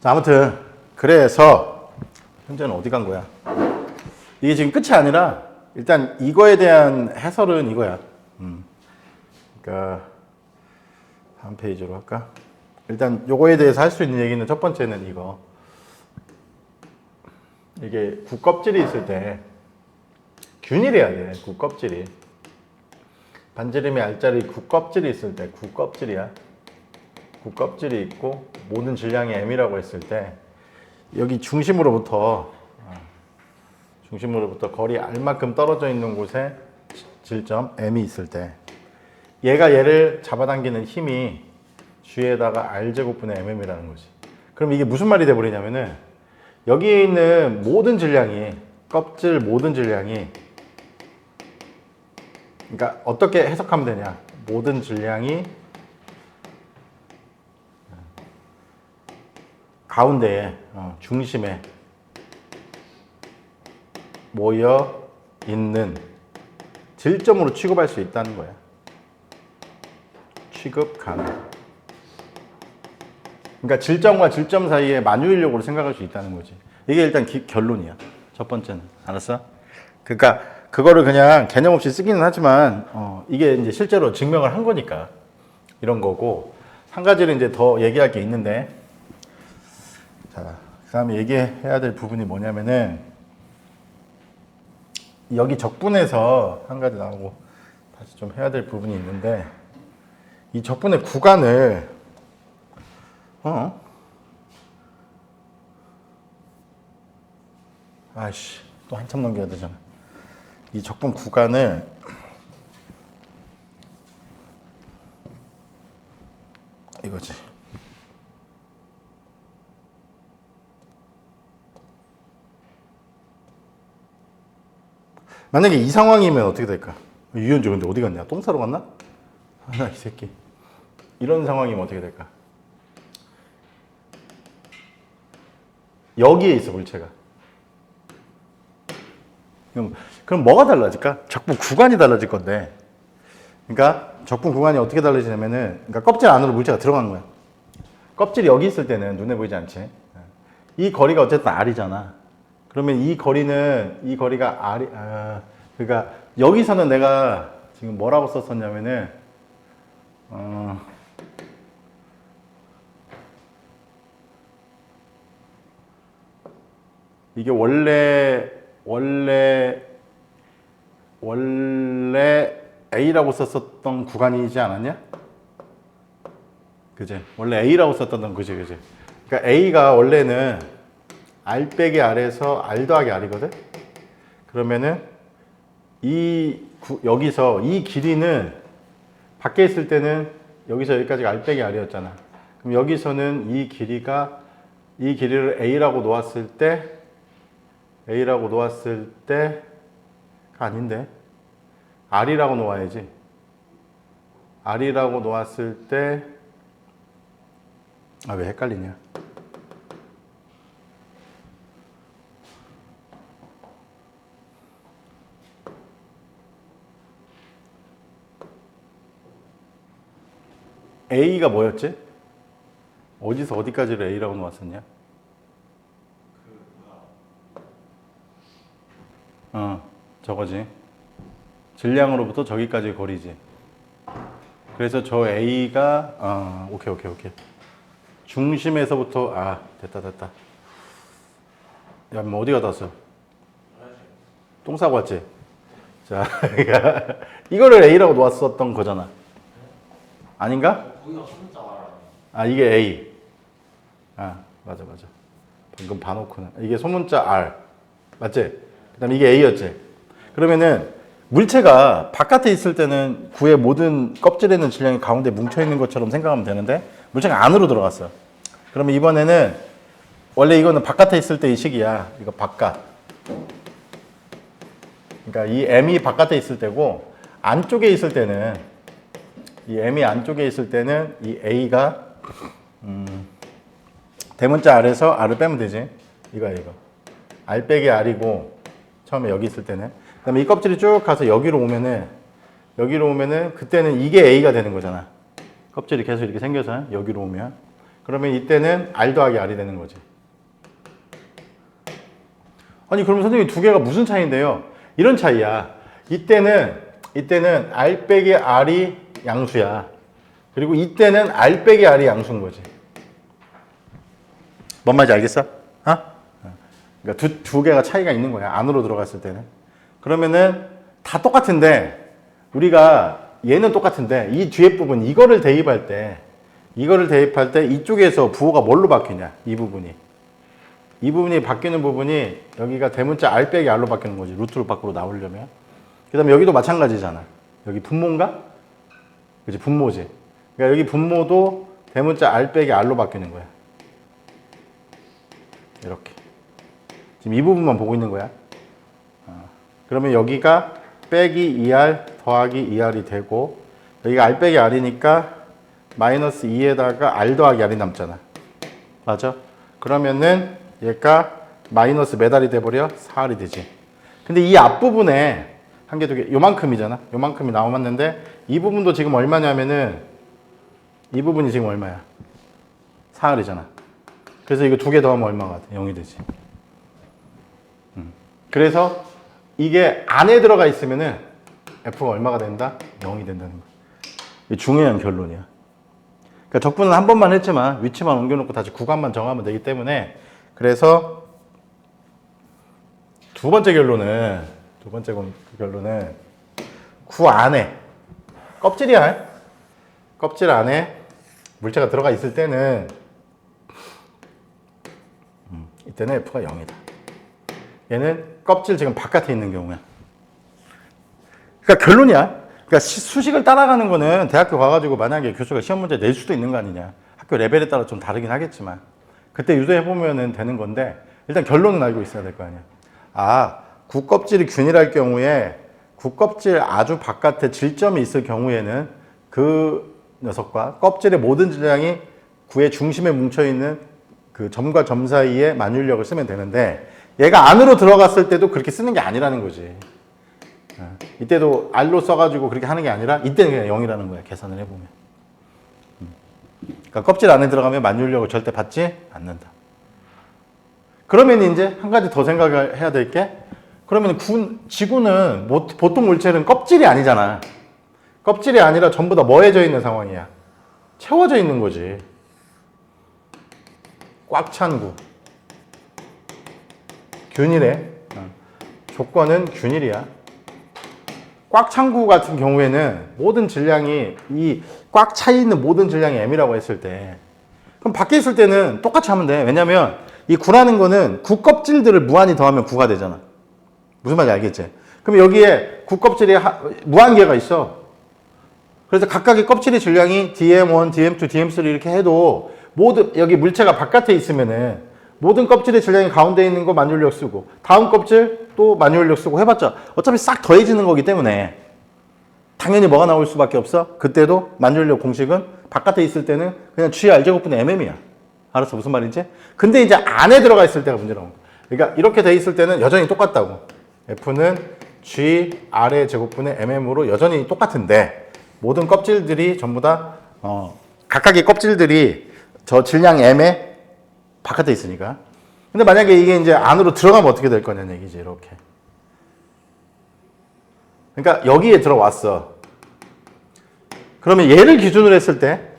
자, 아무튼 그래서 현재는 어디 간 거야? 이게 지금 끝이 아니라 일단 이거에 대한 해설은 이거야. 그러니까 다음 페이지로 할까? 일단 요거에 대해서 할 수 있는 얘기는 첫 번째는 이거. 이게 굽껍질이 있을 때 균일해야 돼. 굽껍질이. 반지름이 알짜리 굽껍질이 있을 때 굽껍질이야. 굽껍질이 있고 모든 질량이 m이라고 했을 때 여기 중심으로부터 거리 r만큼 떨어져 있는 곳에 질점 m이 있을 때 얘가 얘를 잡아당기는 힘이 g에다가 r제곱분의 mm이라는 거지. 그럼 이게 무슨 말이 돼버리냐면은 여기에 있는 모든 질량이 껍질 모든 질량이 그러니까 어떻게 해석하면 되냐. 모든 질량이 가운데에 중심에 모여 있는 질점으로 취급할 수 있다는 거야. 취급 가능. 그러니까 질점과 질점 사이에 만유인력으로 생각할 수 있다는 거지. 이게 일단 결론이야. 첫 번째는. 알았어? 그러니까 그거를 그냥 개념 없이 쓰기는 하지만 이게 이제 실제로 증명을 한 거니까 이런 거고. 한 가지를 이제 더 얘기할 게 있는데 자, 그 다음에 얘기해야 될 부분이 뭐냐면은 여기 적분에서 한 가지 나오고 다시 좀 해야 될 부분이 있는데 이 적분의 구간을 아이씨 또 한참 넘겨야 되잖아. 이 적분 구간을 이거지. 만약에 이 상황이면 어떻게 될까? 유현주 근데 어디 갔냐? 똥 싸러 갔나? 이 새끼. 이런 상황이면 어떻게 될까? 여기에 있어 물체가. 그럼 뭐가 달라질까? 적분 구간이 달라질 건데. 그러니까 적분 구간이 어떻게 달라지냐면은 그러니까 껍질 안으로 물체가 들어가는 거야. 껍질이 여기 있을 때는 눈에 보이지 않지. 이 거리가 어쨌든 R이잖아. 그러면 이 거리가 R이, 그러니까 여기서는 내가 지금 뭐라고 썼었냐면은, 이게 원래 A라고 썼었던 구간이지 않았냐? 그지? 원래 A라고 썼던 그지? 그러니까 A가 원래는 R 빼기 R에서 R 더하기 R이거든? 그러면은 여기서 이 길이는 밖에 있을 때는 여기서 여기까지가 R 빼기 R이었잖아. 그럼 여기서는 이 길이를 A라고 놓았을 때가 아닌데 R이라고 놓아야지. R이라고 놓았을 때 왜 헷갈리냐? A가 뭐였지? 어디서 어디까지를 A라고 놓았었냐? 저거지. 질량으로부터 저기까지 거리지. 그래서 저 A가 오케이. 중심에서부터 됐다. 야, 뭐 어디 갔다 왔어? 똥 싸고 왔지? 자, 이거를 A라고 놓았었던 거잖아. 아닌가? 이게 A. 맞아. 방금 봐놓고는. 이게 소문자 R. 맞지? 그 다음에 이게 A였지? 그러면은 물체가 바깥에 있을 때는 구의 모든 껍질에 있는 질량이 가운데 뭉쳐있는 것처럼 생각하면 되는데 물체가 안으로 들어갔어. 그러면 이번에는 원래 이거는 바깥에 있을 때 이 식이야. 이거 바깥. 그러니까 이 M이 바깥에 있을 때고 안쪽에 있을 때는 이 M이 안쪽에 있을 때는 이 A가 대문자 R에서 R을 빼면 되지. 이거. R 빼기 R이고 처음에 여기 있을 때는. 그 다음에 이 껍질이 쭉 가서 여기로 오면은 그때는 이게 A가 되는 거잖아. 껍질이 계속 이렇게 생겨서 여기로 오면. 그러면 이때는 R 더하기 R이 되는 거지. 아니 그러면 선생님 두 개가 무슨 차이인데요? 이런 차이야. 이때는 R 빼기 R이 양수야. 그리고 이때는 R 빼기 R이 양수인 거지. 뭔 말인지 알겠어? 그러니까 두 개가 차이가 있는 거야. 안으로 들어갔을 때는. 그러면은 다 똑같은데 우리가 얘는 똑같은데 이 뒤에 부분 이거를 대입할 때 이쪽에서 부호가 뭘로 바뀌냐? 이 부분이 바뀌는 부분이 여기가 대문자 R 빼기 R로 바뀌는 거지. 루트로 밖으로 나오려면. 그 다음에 여기도 마찬가지잖아. 여기 분모인가? 그치, 분모지. 그러니까 여기 분모도 대문자 R 빼기 R로 바뀌는 거야. 이렇게. 지금 이 부분만 보고 있는 거야. 그러면 여기가 빼기 2R 더하기 2R이 되고 여기가 R 빼기 R이니까 마이너스 2에다가 R 더하기 R이 남잖아. 맞아? 그러면은 얘가 마이너스 몇 R이 돼버려? 4R이 되지. 근데 이 앞부분에 한 개, 두 개, 요만큼이잖아. 요만큼이 나왔는데 이 부분도 지금 얼마냐면은 이 부분이 지금 얼마야? 4R이잖아. 그래서 이거 두 개 더하면 얼마가 돼? 0이 되지. 그래서 이게 안에 들어가 있으면은 F가 얼마가 된다? 0이 된다는 거야. 이게 중요한 결론이야. 그러니까 적분은 한 번만 했지만 위치만 옮겨놓고 다시 구간만 정하면 되기 때문에 그래서 두 번째 결론은 구 안에 껍질이야. 껍질 안에 물체가 들어가 있을 때는 이때는 F가 0이다. 얘는 껍질 지금 바깥에 있는 경우야. 그러니까 결론이야. 그러니까 수식을 따라가는 거는 대학교 가가지고 만약에 교수가 시험 문제 낼 수도 있는 거 아니냐. 학교 레벨에 따라 좀 다르긴 하겠지만 그때 유도해보면 되는 건데 일단 결론은 알고 있어야 될 거 아니야. 굽껍질이 균일할 경우에 굽껍질 아주 바깥에 질점이 있을 경우에는 그 녀석과 껍질의 모든 질량이 구의 중심에 뭉쳐있는 그 점과 점 사이에 만율력을 쓰면 되는데 얘가 안으로 들어갔을 때도 그렇게 쓰는 게 아니라는 거지. 이때도 R로 써가지고 그렇게 하는 게 아니라 이때는 그냥 0이라는 거야. 계산을 해보면. 그러니까 껍질 안에 들어가면 만율력을 절대 받지 않는다. 그러면 이제 한 가지 더 생각을 해야 될 게 그러면 지구는 보통 물체는 껍질이 아니잖아. 껍질이 아니라 전부 다 뭐해져 있는 상황이야. 채워져 있는 거지. 꽉 찬 구. 균일해. 조건은 균일이야. 꽉 찬 구 같은 경우에는 모든 질량이 이 꽉 차 있는 모든 질량이 M이라고 했을 때 그럼 밖에 있을 때는 똑같이 하면 돼. 왜냐면 이 구라는 거는 구 껍질들을 무한히 더하면 구가 되잖아. 무슨 말인지 알겠지? 그럼 여기에 구 껍질이 무한개가 있어. 그래서 각각의 껍질의 질량이 DM1, DM2, DM3 이렇게 해도 모든 여기 물체가 바깥에 있으면은 모든 껍질의 질량이 가운데 있는 거 만율력 쓰고 다음 껍질 또 만율력 쓰고 해봤자 어차피 싹 더해지는 거기 때문에 당연히 뭐가 나올 수밖에 없어? 그때도 만율력 공식은 바깥에 있을 때는 그냥 G R제곱분의 MM이야. 알았어? 무슨 말인지? 근데 이제 안에 들어가 있을 때가 문제라고. 그러니까 이렇게 돼 있을 때는 여전히 똑같다고. F는 G R의 제곱분의 MM으로 여전히 똑같은데 모든 껍질들이 전부 다 각각의 껍질들이 저 질량 M에 바깥에 있으니까. 근데 만약에 이게 이제 안으로 들어가면 어떻게 될 거냐는 얘기지. 이렇게. 그러니까 여기에 들어왔어. 그러면 얘를 기준으로 했을 때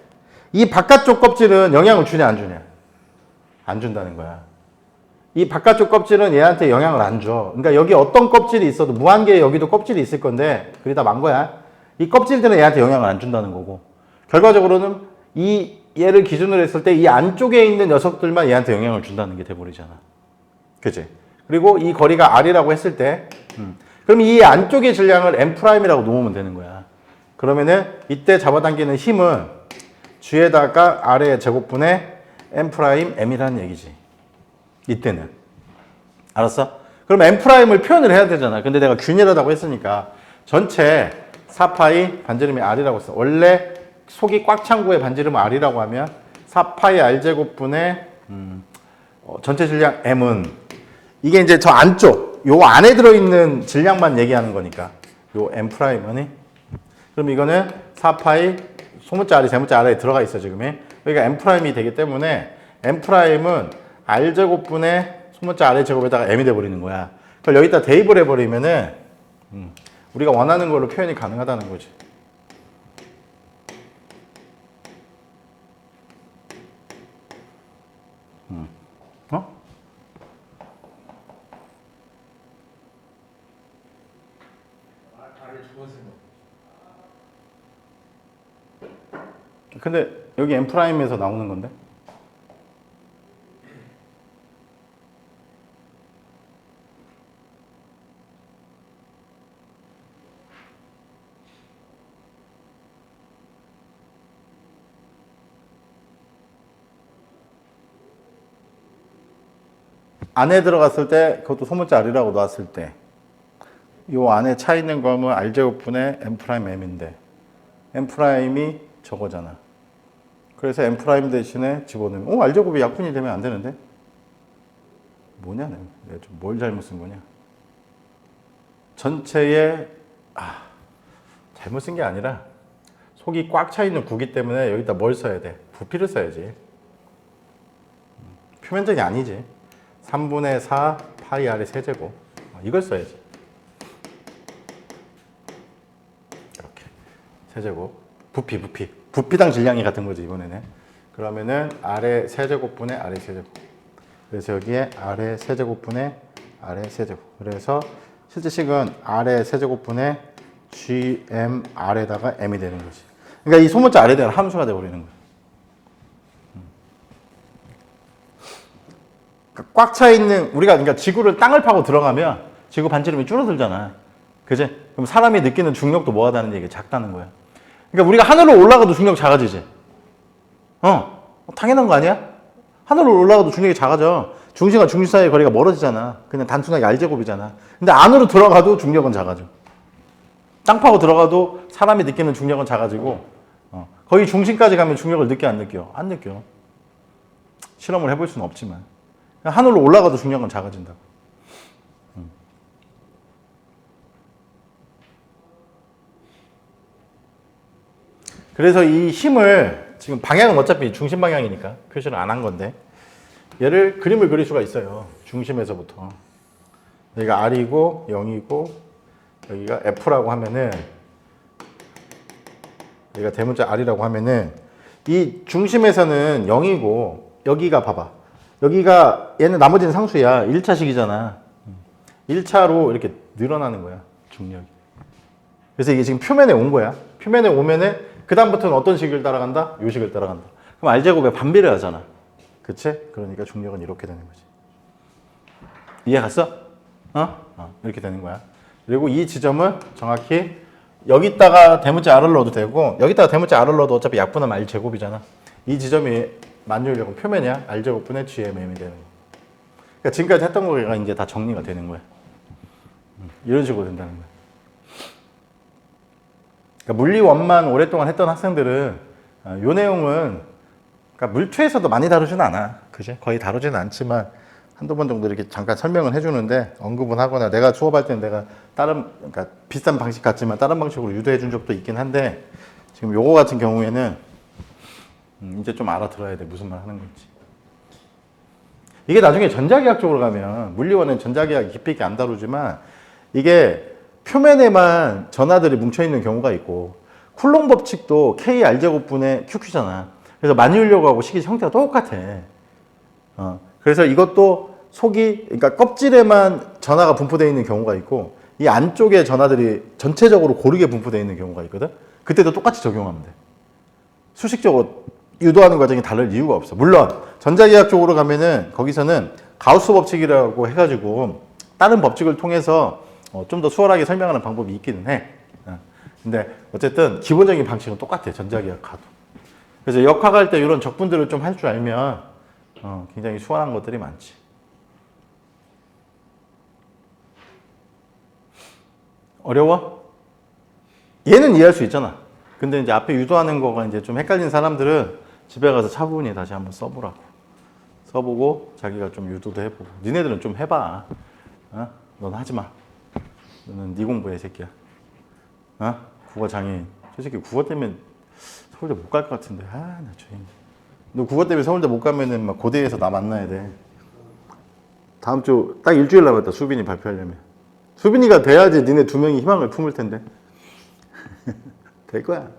이 바깥쪽 껍질은 영향을 주냐 안 주냐? 안 준다는 거야. 이 바깥쪽 껍질은 얘한테 영향을 안 줘. 그러니까 여기 어떤 껍질이 있어도 무한계 여기도 껍질이 있을 건데 그게 다 만 거야. 이 껍질들은 얘한테 영향을 안 준다는 거고 결과적으로는 얘를 기준으로 했을 때 이 안쪽에 있는 녀석들만 얘한테 영향을 준다는 게 돼버리잖아. 그치? 그리고 이 거리가 R이라고 했을 때 그럼 이 안쪽의 질량을 M'이라고 놓으면 되는 거야. 그러면은 이때 잡아당기는 힘은 G에다가 R의 제곱분의 M'M이라는 얘기지. 이때는. 알았어? 그럼 M'을 표현을 해야 되잖아. 근데 내가 균일하다고 했으니까 전체 4파이 반지름이 R이라고 했어. 원래 속이 꽉 찬 구의 반지름 R이라고 하면 4파이 R제곱분의 전체 질량 M은 이게 이제 저 안쪽 요 안에 들어있는 질량만 얘기하는 거니까 요 M'은 그럼 이거는 4파이 소문자 R이 세문자 R에 들어가 있어 지금. 여기가 M'이 되기 때문에 M'은 R제곱분의 소문자 R의 제곱에다가 M이 돼버리는 거야. 그걸 여기다 대입을 해버리면은 우리가 원하는 걸로 표현이 가능하다는 거지. 어? 근데 여기 M'에서 나오는 건데? 안에 들어갔을 때 그것도 소문자 R이라고 놨을 때 이 안에 차 있는 거는 R제곱분의 M'M인데 M'이 저거잖아. 그래서 M' 대신에 집어넣으면 R제곱이 약분이 되면 안 되는데? 뭐냐 내가 좀 뭘 잘못 쓴 거냐. 전체에 잘못 쓴 게 아니라 속이 꽉 차 있는 구기 때문에 여기다 뭘 써야 돼? 부피를 써야지. 표면적이 아니지. 3분의 4 파이 R의 세제곱 이걸 써야지. 이렇게 세제곱 부피당 질량이 같은 거지 이번에는. 그러면은 R의 세제곱분의 R의 세제곱. 그래서 여기에 R의 세제곱분의 R의 세제곱. 그래서 실제식은 R의 세제곱분의 GMR에다가 M이 되는 거지. 그러니까 이 소문자 R에 대한 함수가 되어버리는 거야. 꽉 차 있는 우리가 그러니까 지구를 땅을 파고 들어가면 지구 반지름이 줄어들잖아. 그지? 그럼 사람이 느끼는 중력도 뭐하다는 얘기? 작다는 거야. 그러니까 우리가 하늘로 올라가도 중력 작아지지. 당연한 거 아니야? 하늘로 올라가도 중력이 작아져. 중심과 중심 사이의 거리가 멀어지잖아. 그냥 단순하게 R제곱이잖아. 근데 안으로 들어가도 중력은 작아져. 땅 파고 들어가도 사람이 느끼는 중력은 작아지고 거의 중심까지 가면 중력을 느껴 안 느껴? 안 느껴. 실험을 해볼 수는 없지만 하늘로 올라가도 중력은 작아진다고. 그래서 이 힘을 지금 방향은 어차피 중심 방향이니까 표시를 안 한 건데 얘를 그림을 그릴 수가 있어요. 중심에서부터 여기가 R이고 0이고 여기가 F라고 하면은 여기가 대문자 R이라고 하면은 이 중심에서는 0이고 여기가 봐봐. 여기가 얘는 나머지는 상수야. 1차식이잖아. 1차로 이렇게 늘어나는 거야. 중력이. 그래서 이게 지금 표면에 온 거야. 표면에 오면은 그 다음부터는 어떤 식을 따라간다? 요 식을 따라간다. 그럼 R제곱에 반비례 하잖아. 그치? 그러니까 중력은 이렇게 되는 거지. 이해 갔어? 이렇게 되는 거야. 그리고 이 지점은 정확히 여기다가 대문자 R을 넣어도 되고 여기다가 대문자 R을 넣어도 어차피 약분하면 R제곱이잖아. 이 지점이 만유인력은 표면이야. R제곱분의 GMM이 되는 거. 그러니까 지금까지 했던 거가 이제 다 정리가 되는 거야. 이런 식으로 된다는 거야. 그러니까 물리원만 오랫동안 했던 학생들은 요 내용은 그러니까 물투에서도 많이 다루지는 않아. 그지? 거의 다루지는 않지만 한두 번 정도 이렇게 잠깐 설명을 해주는데 언급은 하거나 내가 수업할 때는 내가 그러니까 비슷한 방식 같지만 다른 방식으로 유도해 준 적도 있긴 한데 지금 요거 같은 경우에는 이제 좀 알아들어야 돼. 무슨 말 하는 건지. 이게 나중에 전자기학 쪽으로 가면 물리원은 전자기학 깊이 있게 안 다루지만 이게 표면에만 전하들이 뭉쳐있는 경우가 있고 쿨롱 법칙도 KR제곱분의 QQ잖아. 그래서 만유인력하고 식이 형태가 똑같아. 그래서 이것도 속이 그러니까 껍질에만 전하가 분포되어 있는 경우가 있고 이 안쪽에 전하들이 전체적으로 고르게 분포되어 있는 경우가 있거든. 그때도 똑같이 적용하면 돼. 수식적으로 유도하는 과정이 다를 이유가 없어. 물론 전자기학 쪽으로 가면은 거기서는 가우스 법칙이라고 해가지고 다른 법칙을 통해서 좀 더 수월하게 설명하는 방법이 있기는 해. 근데 어쨌든 기본적인 방식은 똑같아. 전자기학 가도. 그래서 역학할 때 이런 적분들을 좀 할 줄 알면 굉장히 수월한 것들이 많지. 어려워? 얘는 이해할 수 있잖아. 근데 이제 앞에 유도하는 거가 이제 좀 헷갈린 사람들은 집에 가서 차분히 다시 한번 써보라고. 써보고 자기가 좀 유도도 해보고. 니네들은 좀 해봐. 넌 하지 마. 너는 네 공부해, 새끼야. 국어 장애인. 솔직히 국어 때문에 서울대 못 갈 것 같은데. 나 조용히. 너 국어 때문에 서울대 못 가면은 막 고대에서 나 만나야 돼. 다음 주 딱 일주일 남았다. 수빈이 발표하려면. 수빈이가 돼야지 니네 두 명이 희망을 품을 텐데. 될 거야.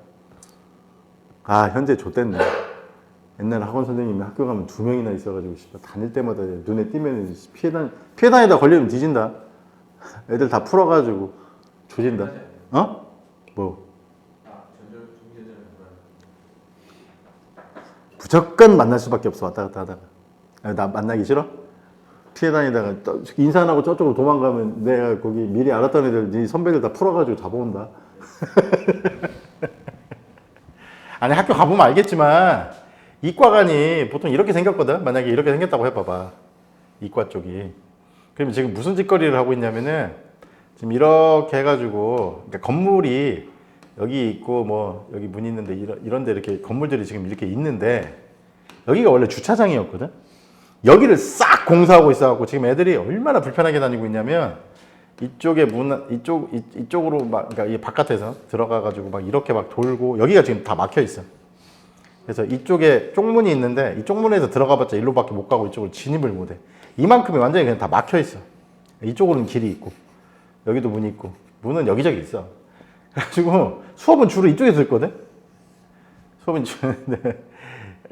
아, 현재 좆됐네. 옛날 학원 선생님이 학교 가면 두 명이나 있어가지고 다닐 때마다 눈에 띄면 피해 다니다 걸리면 뒤진다. 애들 다 풀어가지고 조진다. 어? 뭐? 무조건 만날 수밖에 없어. 왔다 갔다 하다가. 나 만나기 싫어? 피해 다니다가 인사 안 하고 저쪽으로 도망가면 내가 거기 미리 알았던 애들 네 선배들 다 풀어가지고 잡아온다. 아니 학교 가보면 알겠지만 이과관이 보통 이렇게 생겼거든. 만약에 이렇게 생겼다고 해봐봐. 이과 쪽이. 그러면 지금 무슨 짓거리를 하고 있냐면은 지금 이렇게 해가지고 그러니까 건물이 여기 있고 뭐 여기 문 있는데 이런데 이렇게 건물들이 지금 이렇게 있는데 여기가 원래 주차장이었거든. 여기를 싹 공사하고 있어갖고 지금 애들이 얼마나 불편하게 다니고 있냐면 이쪽에 이쪽으로 막 그러니까 이 바깥에서 들어가가지고 막 이렇게 막 돌고 여기가 지금 다 막혀 있어. 그래서 이쪽에 쪽문이 있는데 이 쪽문에서 들어가봤자 일로밖에 못 가고 이쪽으로 진입을 못해. 이만큼이 완전히 그냥 다 막혀 있어. 이쪽으로는 길이 있고 여기도 문이 있고 문은 여기저기 있어. 그래가지고 수업은 주로 이쪽에서 듣거든. 수업은 주는데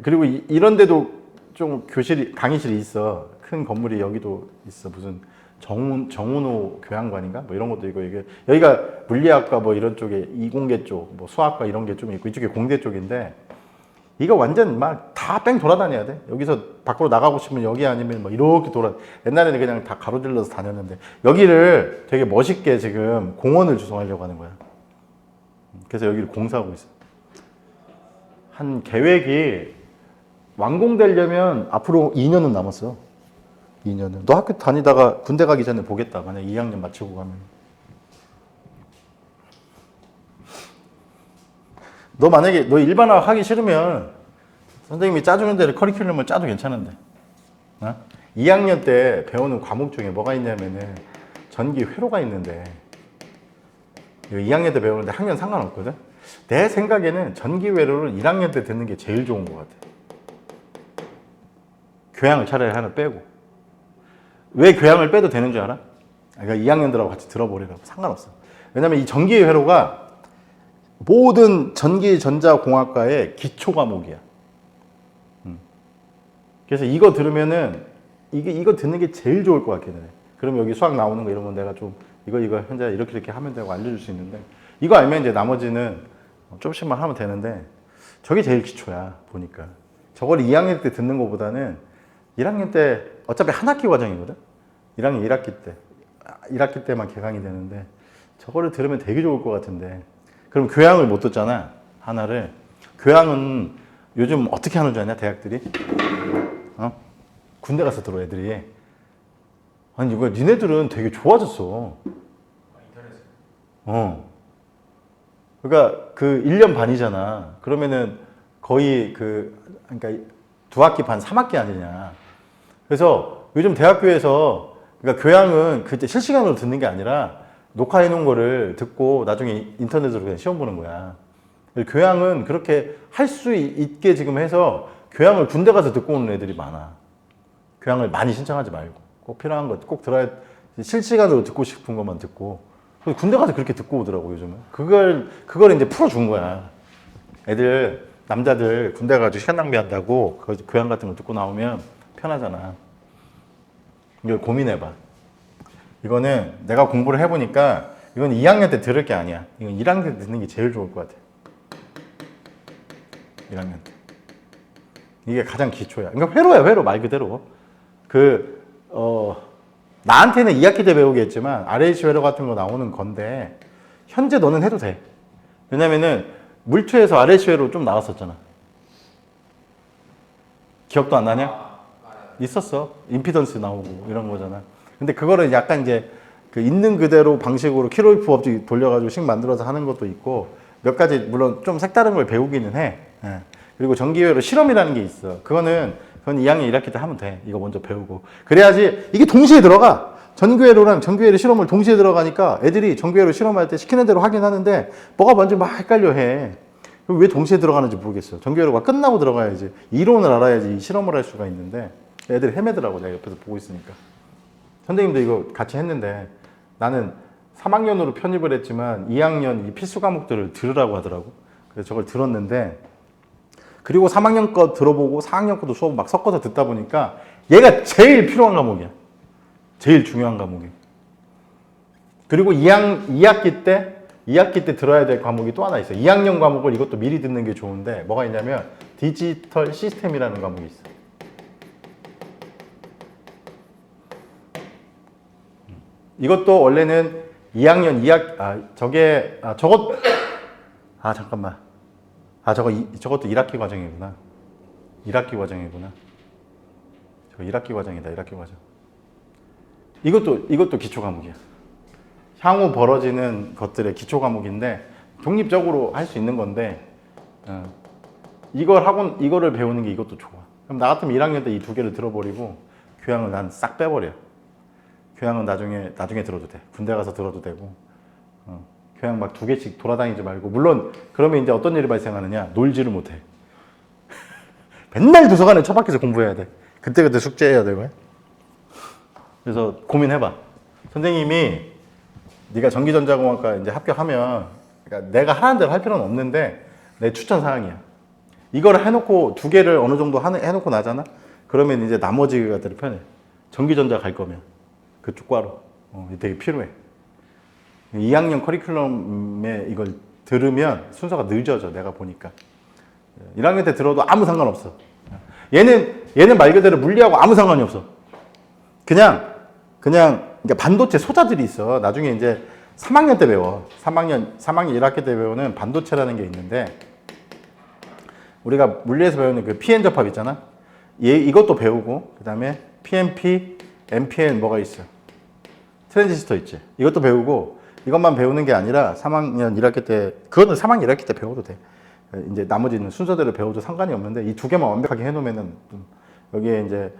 그리고 이런 데도 좀 강의실이 있어. 큰 건물이 여기도 있어. 무슨 정운호 교양관인가? 뭐 이런 것도 있고, 여기가 물리학과 뭐 이런 쪽에 이공계 쪽, 뭐 수학과 이런 게 좀 있고, 이쪽에 공대 쪽인데, 이거 완전 막 다 뺑 돌아다녀야 돼. 여기서 밖으로 나가고 싶으면 여기 아니면 뭐 이렇게 옛날에는 그냥 다 가로질러서 다녔는데, 여기를 되게 멋있게 지금 공원을 조성하려고 하는 거야. 그래서 여기를 공사하고 있어. 한 계획이 완공되려면 앞으로 2년은 남았어. 2년은. 너 학교 다니다가 군대 가기 전에 보겠다. 만약 2학년 마치고 가면. 너 만약에 너 일반화학 하기 싫으면 선생님이 짜주는 대로 커리큘럼을 짜도 괜찮은데. 어? 2학년 때 배우는 과목 중에 뭐가 있냐면은 전기 회로가 있는데 2학년 때 배우는데 학년 상관없거든. 내 생각에는 전기 회로를 1학년 때 듣는 게 제일 좋은 것 같아. 교양을 차라리 하나 빼고. 왜 교양을 빼도 되는 줄 알아? 그러니까 2학년들하고 같이 들어보려고. 상관없어. 왜냐면 이 전기 회로가 모든 전기전자공학과의 기초 과목이야. 그래서 이거 들으면은 이거 듣는 게 제일 좋을 것 같긴 해. 그럼 여기 수학 나오는 거 이러면 내가 좀 이거 현재 이렇게 하면 되고 알려줄 수 있는데 이거 알면 이제 나머지는 조금씩만 하면 되는데 저게 제일 기초야 보니까. 저걸 2학년 때 듣는 것보다는 1학년 때 어차피 한 학기 과정이거든. 1학년 1학기 때만 개강이 되는데 저거를 들으면 되게 좋을 것 같은데 그럼 교양을 못 듣잖아. 하나를. 교양은 요즘 어떻게 하는 줄 아냐 대학들이? 군대 가서 들어 애들이. 아니 이거 니네들은 되게 좋아졌어. 그러니까 그 1년 반이잖아. 그러면은 거의 그러니까 2학기 반 3학기 아니냐. 그래서 요즘 대학교에서 그러니까 교양은 그때 실시간으로 듣는 게 아니라 녹화해 놓은 거를 듣고 나중에 인터넷으로 그냥 시험 보는 거야. 교양은 그렇게 할 수 있게 지금 해서 교양을 군대 가서 듣고 오는 애들이 많아. 교양을 많이 신청하지 말고 꼭 필요한 거 꼭 들어야 실시간으로 듣고 싶은 것만 듣고 군대 가서 그렇게 듣고 오더라고 요즘은. 그걸 이제 풀어준 거야. 애들 남자들 군대 가가지고 시간 낭비한다고 교양 같은 거 듣고 나오면 편하잖아. 이걸 고민해봐. 이거는 내가 공부를 해보니까 이건 2학년 때 들을 게 아니야. 이건 1학년 때 듣는 게 제일 좋을 것 같아. 1학년 때. 이게 가장 기초야. 그러니까 회로야, 회로 말 그대로. 나한테는 2학기 때 배우겠지만 RH 회로 같은 거 나오는 건데 현재 너는 해도 돼. 왜냐면은 물투에서 RH 회로 좀 나왔었잖아. 기억도 안 나냐? 있었어. 임피던스 나오고 이런 거잖아. 근데 그거를 약간 이제 그 있는 그대로 방식으로 키로이프 법칙 돌려가지고 식 만들어서 하는 것도 있고 몇 가지 물론 좀 색다른 걸 배우기는 해. 예. 그리고 전기회로 실험이라는 게 있어. 그건 2학년 1학기 때 하면 돼. 이거 먼저 배우고. 그래야지 이게 동시에 들어가. 전기회로랑 전기회로 실험을 동시에 들어가니까 애들이 전기회로 실험할 때 시키는 대로 하긴 하는데 뭐가 뭔지 막 헷갈려 해. 그럼 왜 동시에 들어가는지 모르겠어요. 전기회로가 끝나고 들어가야지. 이론을 알아야지 실험을 할 수가 있는데 애들이 헤매더라고. 내가 옆에서 보고 있으니까. 선생님도 이거 같이 했는데 나는 3학년으로 편입을 했지만 2학년 이 필수 과목들을 들으라고 하더라고. 그래서 저걸 들었는데 그리고 3학년 거 들어보고 4학년 거도 수업 막 섞어서 듣다 보니까 얘가 제일 필요한 과목이야. 제일 중요한 과목이야. 그리고 2학기 때 들어야 될 과목이 또 하나 있어. 2학년 과목을 이것도 미리 듣는 게 좋은데 뭐가 있냐면 디지털 시스템이라는 과목이 있어. 이것도 원래는 2학년 잠깐만. 저것도 1학기 과정이구나. 1학기 과정이구나. 저거 1학기 과정이다. 1학기 과정. 이것도 기초 과목이야. 향후 벌어지는 것들의 기초 과목인데 독립적으로 할 수 있는 건데 이거를 배우는 게 이것도 좋아. 그럼 나 같으면 1학년 때 이 두 개를 들어버리고 교양을 난 싹 빼버려. 교양은 나중에 들어도 돼. 군대 가서 들어도 되고. 교양 막 2개씩 돌아다니지 말고. 물론 그러면 이제 어떤 일이 발생하느냐? 놀지를 못해. 맨날 도서관에 처박혀서 공부해야 돼. 그때 숙제해야 되고요. 그래서 고민해봐. 선생님이 네가 전기전자공학과 이제 합격하면 그러니까 내가 하라는 대로 할 필요는 없는데 내 추천 사항이야. 이걸 해놓고 2개를 어느 정도 해놓고 나잖아? 그러면 이제 나머지가 되게 편해. 전기전자 갈 거면 그쪽 과로. 되게 필요해. 2학년 커리큘럼에 이걸 들으면 순서가 늦어져. 내가 보니까 1학년 때 들어도 아무 상관없어. 얘는 말 그대로 물리하고 아무 상관이 없어. 그냥 그러니까 반도체 소자들이 있어. 나중에 이제 3학년 때 배워. 3학년 1학기 때 배우는 반도체라는 게 있는데 우리가 물리에서 배우는 그 PN 접합 있잖아. 이것도 배우고 그다음에 PNP, NPN 뭐가 있어. 트랜지스터 있지. 이것도 배우고 이것만 배우는 게 아니라 3학년 1학기 때 그거는 3학년 1학기 때 배워도 돼. 이제 나머지는 순서대로 배워도 상관이 없는데 이 2개만 완벽하게 해놓으면은 여기에 이제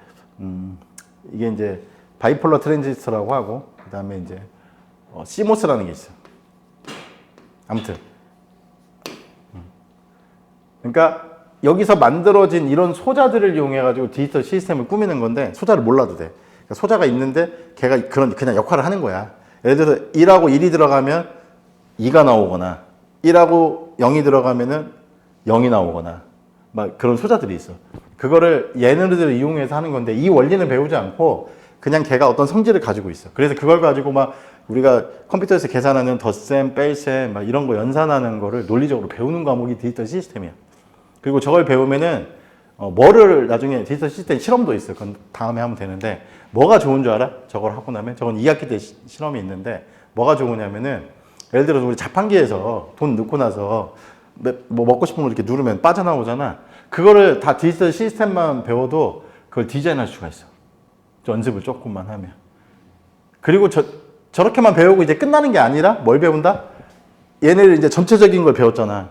이게 이제 바이폴러 트랜지스터라고 하고 그다음에 이제 CMOS라는 게 있어. 아무튼 그러니까 여기서 만들어진 이런 소자들을 이용해 가지고 디지털 시스템을 꾸미는 건데 소자를 몰라도 돼. 그러니까 소자가 있는데 걔가 그냥 역할을 하는 거야. 예를 들어서 1하고 1이 들어가면 2가 나오거나 1하고 0이 들어가면은 0이 나오거나 막 그런 소자들이 있어. 그거를 얘네들을 이용해서 하는 건데 이 원리는 배우지 않고 그냥 걔가 어떤 성질을 가지고 있어. 그래서 그걸 가지고 막 우리가 컴퓨터에서 계산하는 덧셈, 뺄셈 막 이런 거 연산하는 거를 논리적으로 배우는 과목이 디지털 시스템이야. 그리고 저걸 배우면은 뭐를 나중에 디지털 시스템 실험도 있어. 그건 다음에 하면 되는데 뭐가 좋은 줄 알아? 저걸 하고 나면 저건 2학기 때 실험이 있는데 뭐가 좋으냐면은 예를 들어서 우리 자판기에서 돈 넣고 나서 뭐 먹고 싶은 거 이렇게 누르면 빠져나오잖아. 그거를 다 디지털 시스템만 배워도 그걸 디자인할 수가 있어. 연습을 조금만 하면. 그리고 저렇게만 배우고 이제 끝나는 게 아니라 뭘 배운다? 얘네를 이제 전체적인 걸 배웠잖아.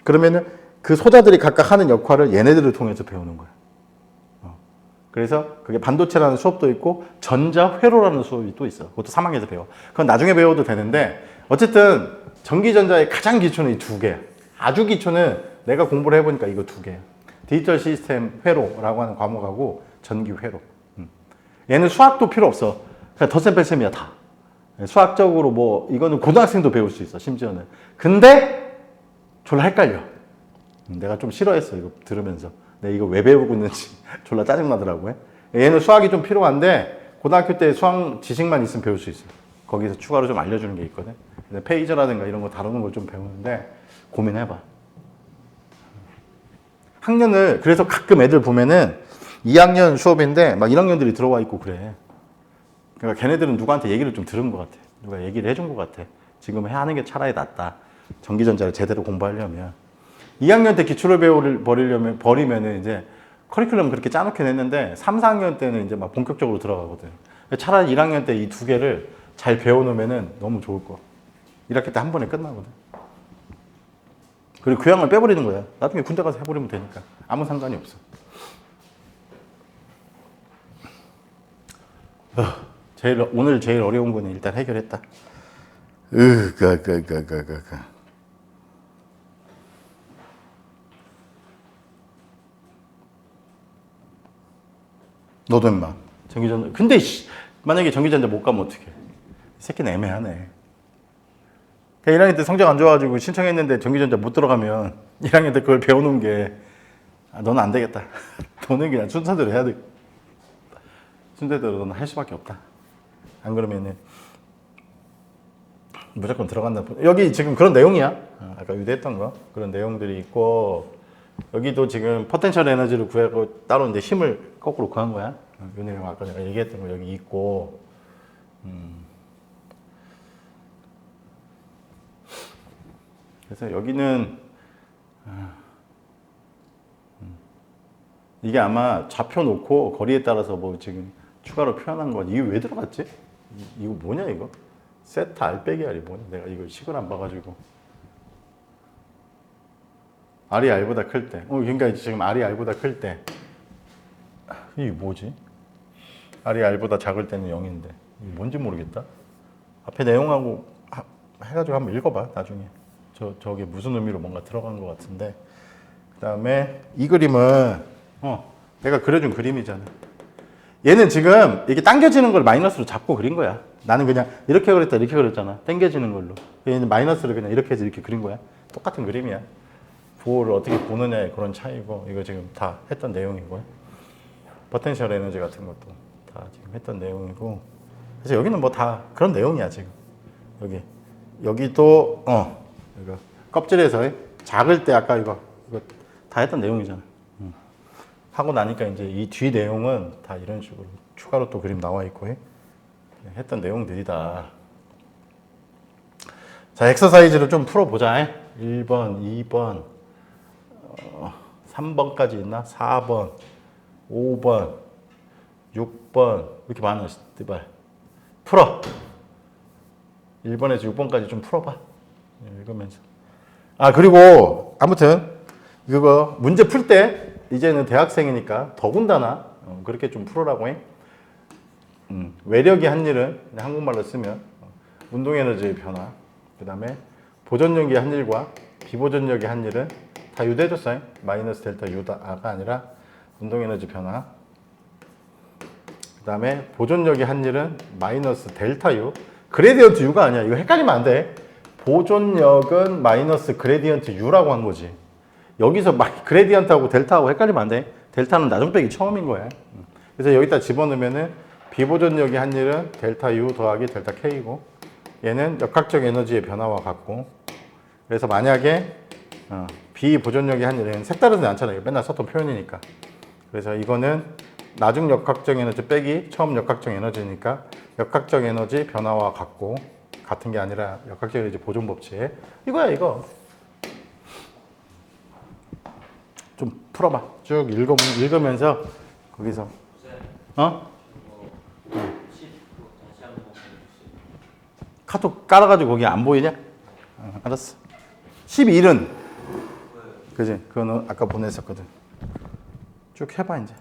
그러면은 그 소자들이 각각 하는 역할을 얘네들을 통해서 배우는 거야. 그래서 그게 반도체라는 수업도 있고 전자회로라는 수업이 또 있어. 그것도 3학년에서 배워. 그건 나중에 배워도 되는데 어쨌든 전기전자의 가장 기초는 이 2개야. 아주 기초는 내가 공부를 해보니까 이거 2개야. 디지털 시스템 회로라고 하는 과목하고 전기회로. 얘는 수학도 필요 없어. 그냥 덧셈 뺄셈이야 다. 수학적으로 뭐 이거는 고등학생도 배울 수 있어 심지어는. 근데 졸라 헷갈려. 내가 좀 싫어했어 이거 들으면서. 내가 이거 왜 배우고 있는지 졸라 짜증나더라고요. 얘는 수학이 좀 필요한데 고등학교 때 수학 지식만 있으면 배울 수 있어. 거기서 추가로 좀 알려주는 게 있거든. 페이저라든가 이런 거 다루는 걸 좀 배우는데 고민해봐. 학년을 그래서 가끔 애들 보면은 2학년 수업인데 막 1학년들이 들어와 있고 그래. 그러니까 걔네들은 누구한테 얘기를 좀 들은 것 같아. 누가 얘기를 해준 것 같아. 지금 하는 게 차라리 낫다. 전기전자를 제대로 공부하려면. 2학년 때 기초를 버리면은 이제 커리큘럼 그렇게 짜놓긴 했는데 3, 4학년 때는 이제 막 본격적으로 들어가거든. 차라리 1학년 때 이 2개를 잘 배워놓으면은 너무 좋을 거. 1학기 때 한 번에 끝나거든. 그리고 교양을 빼버리는 거야. 나중에 군대 가서 해버리면 되니까. 아무 상관이 없어. 오늘 제일 어려운 거는 일단 해결했다. 너도 임마. 전기전자. 근데 만약에 전기전자 못 가면 어떡해. 이 새끼는 애매하네. 1학년 때 성적 안 좋아가지고 신청했는데 전기전자 못 들어가면 1학년 때 그걸 배워놓은 게 너는 안 되겠다. 너는 그냥 순서대로 해야 돼. 순서대로 너는 할 수밖에 없다. 안 그러면은 무조건 들어간다. 여기 지금 그런 내용이야. 아까 유대했던 거 그런 내용들이 있고 여기도 지금 포텐셜 에너지를 구하고 따로 이제 힘을 거꾸로 구한 거야. 요 내용 아까 내가 얘기했던 거 여기 있고. 그래서 여기는 이게 아마 좌표 놓고 거리에 따라서 뭐 지금 추가로 표현한 건 이게 왜 들어갔지? 이거 뭐냐 이거? 세타 R 빼기 R이 뭐냐? 내가 이거 식을 안 봐가지고 R이 R보다 클 때 그러니까 지금 R이 R보다 클 때 이게 뭐지? R이 R보다 작을 때는 0인데 이게 뭔지 모르겠다. 앞에 내용하고 해가지고 한번 읽어봐 나중에. 저게 무슨 의미로 뭔가 들어간 것 같은데. 그 다음에 이 그림은 내가 그려준 그림이잖아. 얘는 지금 이렇게 당겨지는 걸 마이너스로 잡고 그린 거야. 나는 그냥 이렇게 그렸다 이렇게 그렸잖아. 당겨지는 걸로. 얘는 마이너스를 그냥 이렇게 해서 이렇게 그린 거야. 똑같은 그림이야. 부호를 어떻게 보느냐의 그런 차이고 이거 지금 다 했던 내용이고요. 포텐셜 에너지 같은 것도 다 지금 했던 내용이고. 그래서 여기는 뭐 다 그런 내용이야 지금. 여기도 이거 껍질에서 작을 때 아까 이거 다 했던 내용이잖아. 하고 나니까 이제 이 뒤 내용은 다 이런 식으로 추가로 또 그림 나와 있고 했던 내용들이다. 자, 엑서사이즈를 좀 풀어보자. 1번, 2번, 3번까지 있나? 4번, 5번, 6번 이렇게 많아. 띠발 풀어. 1번에서 6번까지 좀 풀어봐. 읽으면서. 그리고 아무튼 이거 문제 풀 때 이제는 대학생이니까 더군다나 그렇게 좀 풀으라고 해. 외력이 한 일은 한국말로 쓰면 운동에너지의 변화, 그 다음에 보존력이 한 일과 비보존력이 한 일은 다 유대해줬어요. 마이너스 델타 U가 아니라 운동에너지 변화. 그 다음에 보존력이 한 일은 마이너스 델타 U. 그레디언트 U가 아니야. 이거 헷갈리면 안 돼. 보존력은 마이너스 그레디언트 U라고 한 거지. 여기서 막 그레디언트하고 델타하고 헷갈리면 안 돼. 델타는 나중 빼기 처음인 거야. 그래서 여기다 집어넣으면은 비보존력이 한 일은 델타 U 더하기 델타 K고 얘는 역학적 에너지의 변화와 같고 그래서 만약에 비보존력이 한 일은 색다르지 않잖아요. 맨날 썼던 표현이니까. 그래서 이거는 나중 역학적 에너지 빼기 처음 역학적 에너지니까 역학적 에너지 변화와 같고 같은 게 아니라 역학적 에너지 보존 법칙. 이거야 이거. 좀 풀어봐. 쭉 읽으면서 거기서 카톡 깔아가지고 거기 안 보이냐? 알았어. 11은 그지? 그거는 아까 보냈었거든. 쭉 해봐 이제.